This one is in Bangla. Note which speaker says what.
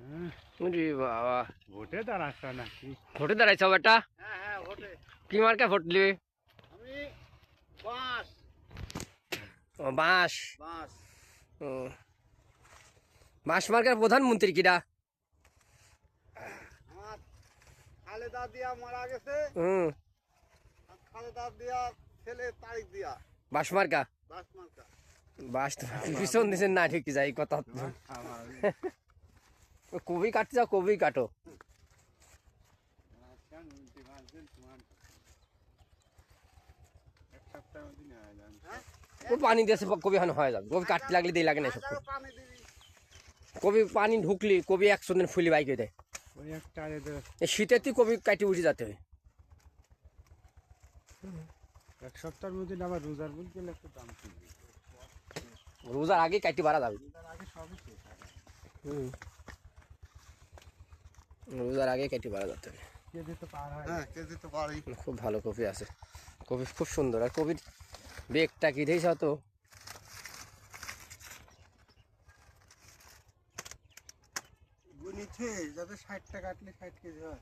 Speaker 1: ওরে বাবা,
Speaker 2: ভোটে দাঁড়াচ্ছ নাকি?
Speaker 1: ভোটে দাঁড়াইছ বেটা?
Speaker 2: হ্যাঁ হ্যাঁ ভোটে।
Speaker 1: কি মার্কা ভোট দিবি?
Speaker 2: আমি বাঁশ
Speaker 1: ও বাঁশ।
Speaker 2: বাঁশ।
Speaker 1: ও বাঁশ মার্কার প্রধানমন্ত্রী কিরা?
Speaker 2: আমার খালেদা দিয়া মারা গেছে,
Speaker 1: হুম,
Speaker 2: আর খালেদা দিয়া ছেলে তারিখ দিয়া
Speaker 1: বাঁশ মার্কা।
Speaker 2: বাস মার্কা।
Speaker 1: বাঁশ তো ভীষণ দিছেন না, ঠিক যাই কথা। কবি কাটতে যাও, কবি কাটো। ও পানি দিয়েছে, কবি এখন হয়ে যাবে। কবি কাটতে লাগলে দিয়ে লাগে না সব।
Speaker 2: পানি দিবি।
Speaker 1: কবি পানি ঢুকলি কবি 100 দিন ফুলি বাইক দেয়।
Speaker 2: ওই একটা
Speaker 1: এই শীতের তুই কবি কাটি উঠে যেতে হয়।
Speaker 2: এক সপ্তাহের মধ্যে আবার রোজার বল গেলে একটু দাম কিনবি।
Speaker 1: রোজার আগে কাটি বাড়া যাবে।
Speaker 2: রোজার আগে সবই শেষ হবে।
Speaker 1: রোজার আগে কাটি বাড়া যেতে হয়।
Speaker 2: কেজি তো পার হয়। হ্যাঁ কেজি তো পারই।
Speaker 1: খুব ভালো কপি আছে, কপি খুব সুন্দর। আর কপির বেগটা কি দেখছ তো?
Speaker 2: গুনিছে যাতে 60 টাকা কাটলে 60 কেজি হয়।